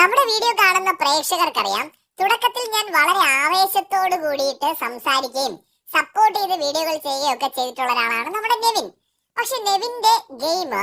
നമ്മുടെ വീഡിയോ കാണുന്ന പ്രേക്ഷകർക്കറിയാം, തുടക്കത്തിൽ ഞാൻ വളരെ ആവേശത്തോട് കൂടിയിട്ട് സംസാരിക്കുകയും സപ്പോർട്ട് ചെയ്ത് വീഡിയോകൾ ചെയ്യുകയും ഒക്കെ ചെയ്തിട്ടുള്ള ഒരാളാണ് നമ്മുടെ നെവിൻ. പക്ഷെ നെവിന്റെ ഗെയിം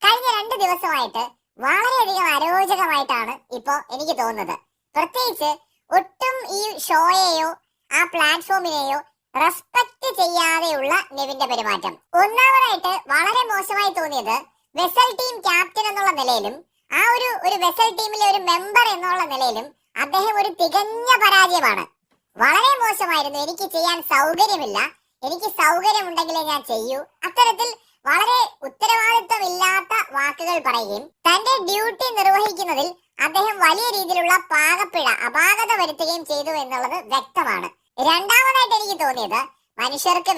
കഴിഞ്ഞ 2 ദിവസമായിട്ട് വളരെയധികം അരോചകമായിട്ടാണ് ഇപ്പോ എനിക്ക് തോന്നുന്നത്. പ്രത്യേകിച്ച് ഒട്ടും ഈ ഷോയെയോ ആ പ്ലാറ്റ്ഫോമിനെയോ റെസ്പെക്ട് ചെയ്യാതെയുള്ള നെവിന്റെ പെരുമാറ്റം. ഒന്നാമതായിട്ട് വളരെ മോശമായി തോന്നിയത് വെസൽ ടീം ക്യാപ്റ്റൻ എന്നുള്ള നിലയിലും ആ ഒരു വെസൽ ടീമിലെ ഒരു മെമ്പർ എന്നുള്ള നിലയിലും അദ്ദേഹം ഒരു തികഞ്ഞ പരാജയമാണ്. വളരെ മോശമായിരുന്നു. എനിക്ക് ചെയ്യാൻ സൗകര്യമില്ല, എനിക്ക് സൗകര്യമുണ്ടെങ്കിലേ ഞാൻ ചെയ്യൂ, അത്തരത്തിൽ വളരെ ഉത്തരവാദിത്വമില്ലാത്ത വാക്കുകൾ പറയുകയും തന്റെ ഡ്യൂട്ടി നിർവഹിക്കുന്നതിൽ അദ്ദേഹം വലിയ രീതിയിലുള്ള അപാകത വരുത്തുകയും ചെയ്തു എന്നുള്ളത് വ്യക്തമാണ്. രണ്ടാമതായിട്ട് എനിക്ക് തോന്നിയത്, മനുഷ്യർക്ക്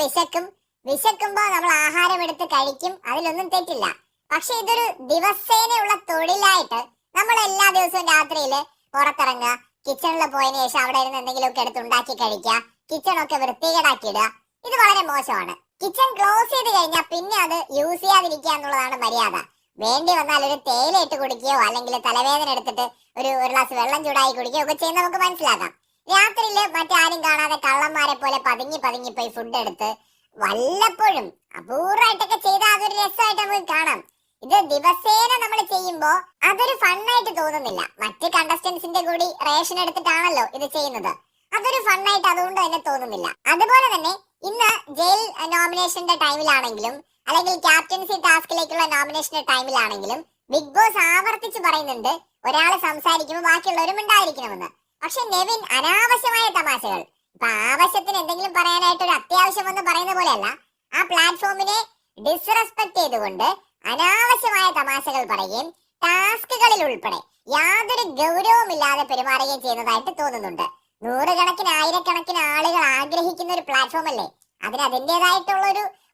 വിശക്കുമ്പോൾ നമ്മൾ ആഹാരം എടുത്ത് കഴിക്കും, അതിലൊന്നും തെറ്റില്ല. പക്ഷെ ഇതൊരു ദിവസേനയുള്ള തൊഴിലായിട്ട് നമ്മൾ എല്ലാ ദിവസവും രാത്രിയിൽ പുറത്തിറങ്ങുക, കിച്ചണിൽ പോയതിനു ശേഷം അവിടെ ഇരുന്ന് എന്തെങ്കിലുമൊക്കെ എടുത്ത് ഉണ്ടാക്കി കഴിക്കുക, കിച്ചണൊക്കെ വൃത്തികേടാക്കി ഇടുക, ഇത് വളരെ മോശമാണ്. കിച്ചൺ ക്ലോസ് ചെയ്ത് കഴിഞ്ഞാൽ പിന്നെ അത് യൂസ് ചെയ്യാതിരിക്കുക എന്നുള്ളതാണ് മര്യാദ. വേണ്ടി വന്നാൽ ഒരു തേയില ഇട്ട് കുടിക്കുകയോ അല്ലെങ്കിൽ തലവേദന എടുത്തിട്ട് ഒരു ഗ്ലാസ് വെള്ളം ചൂടായി കുടിക്കുകയോ ഒക്കെ ചെയ്യുന്ന നമുക്ക് മനസ്സിലാക്കാം. രാത്രിയിൽ മറ്റാരും കാണാതെ കള്ളന്മാരെ പോലെ പതുങ്ങി പോയി ഫുഡ് എടുത്ത് വല്ലപ്പോഴും അപൂർവമായിട്ടൊക്കെ ചെയ്താൽ അതൊരു രസമായിട്ട് നമുക്ക് കാണാം. ഇത് ദിവസേന നമ്മൾ ചെയ്യുമ്പോ അതൊരു ഫണ്ണായിട്ട് തോന്നുന്നില്ല. മറ്റ് കണ്ടസ്റ്റൻസിന്റെ കൂടി റേഷൻ എടുത്തിട്ടാണല്ലോ ഇത് ചെയ്യുന്നത്, അതൊരു ഫണ്ണായിട്ട് അതുകൊണ്ട് തന്നെ തോന്നുന്നില്ല. അതുപോലെ തന്നെ ഇന്ന് ജയിൽ നോമിനേഷന്റെ ടൈമിലാണെങ്കിലും അല്ലെങ്കിൽ ക്യാപ്റ്റൻസി ടാസ്കിലേക്കുള്ള നോമിനേഷന്റെ ടൈമിലാണെങ്കിലും ബിഗ് ബോസ് ആവർത്തിച്ച് പറയുന്നുണ്ട് ഒരാൾ സംസാരിക്കുമ്പോൾ ബാക്കിയുള്ളവരും ഉണ്ടായിരിക്കണമെന്ന്. പക്ഷെ നെവിൻ അനാവശ്യമായ തമാശകൾ, ഇപ്പൊ ആവശ്യത്തിന് എന്തെങ്കിലും പറയാനായിട്ട് ഒരു അത്യാവശ്യം എന്ന് പറയുന്ന പോലെയല്ല, ആ പ്ലാറ്റ്ഫോമിനെ ഡിസ്റെസ്പെക്ട് ചെയ്തുകൊണ്ട് അനാവശ്യമായ തമാശകൾ പറയുകയും ടാസ്കുകളിൽ ഉൾപ്പെടെ യാതൊരു ഗൗരവമില്ലാതെ പെരുമാറുകയും ചെയ്യുന്നതായിട്ട് തോന്നുന്നുണ്ട്. നൂറുകണക്കിന് ആയിരക്കണക്കിന് ആളുകൾ ആഗ്രഹിക്കുന്ന ഒരു പ്ലാറ്റ്ഫോം അല്ലേ, അതിന് അതിൻ്റെതായിട്ടുള്ള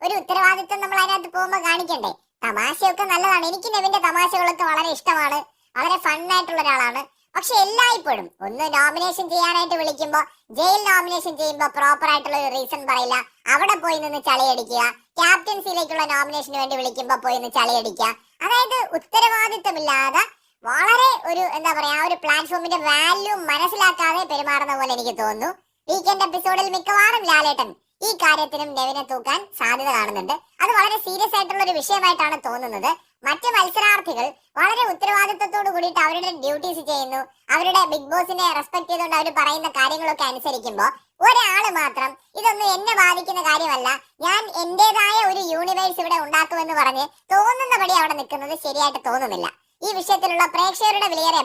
ഒരു ഉത്തരവാദിത്വം നമ്മൾ അതിനകത്ത് പോകുമ്പോൾ കാണിക്കണ്ടേ. തമാശയൊക്കെ നല്ലതാണ്, എനിക്ക് നെവിന്റെ തമാശകളൊക്കെ വളരെ ഇഷ്ടമാണ്, വളരെ ഫണ്ണായിട്ടുള്ള ഒരാളാണ്. പക്ഷെ എല്ലായ്പ്പോഴും ഒന്ന് നോമിനേഷൻ ചെയ്യാനായിട്ട് വിളിക്കുമ്പോൾ, ജയിൽ നോമിനേഷൻ ചെയ്യുമ്പോൾ പ്രോപ്പർ ആയിട്ടുള്ള ഒരു റീസൺ പറയില്ല, അവിടെ പോയി നിന്ന് ചളിയടിക്കുക, ക്യാപ്റ്റൻസിയിലേക്കുള്ള നോമിനേഷന് വേണ്ടി വിളിക്കുമ്പോൾ പോയി നിന്ന് ചളിയടിക്കുക, അതായത് ഉത്തരവാദിത്വമില്ലാതെ വളരെ എന്താ പറയാ, ആ ഒരു പ്ലാറ്റ്ഫോമിന്റെ വാല്യൂ മനസ്സിലാക്കാതെ പെരുമാറുന്ന പോലെ എനിക്ക് തോന്നുന്നു. വീക്കെൻഡ് എപ്പിസോഡിൽ മിക്കവാറും ലാലേട്ടൻ ഈ കാര്യത്തിനും നെവിനെ തൂക്കാൻ സാധ്യത കാണുന്നുണ്ട്. അത് വളരെ സീരിയസ് ആയിട്ടുള്ള ഒരു വിഷയമായിട്ടാണ് തോന്നുന്നത്. മറ്റ് മത്സരാർത്ഥികൾ വളരെ ഉത്തരവാദിത്വത്തോട് കൂടിയിട്ട് അവരുടെ ഡ്യൂട്ടീസ് ചെയ്യുന്നു, അവരുടെ ബിഗ് ബോസിനെ റെസ്പെക്ട് ചെയ്തുകൊണ്ട് അവർ പറയുന്ന കാര്യങ്ങളൊക്കെ അനുസരിക്കുമ്പോൾ ഒരാള് മാത്രം ഇതൊന്നും എന്നെ ബാധിക്കുന്ന കാര്യമല്ല, ഞാൻ എന്റേതായ ഒരു യൂണിവേഴ്സ് ഇവിടെ ഉണ്ടാക്കുമെന്ന് പറഞ്ഞ് തോന്നുന്നപടി അവിടെ നിൽക്കുന്നത് ശരിയായിട്ട് തോന്നുന്നില്ല. ഈ വിഷയത്തിലുള്ള പ്രേക്ഷകരുടെ വിലയേറിയ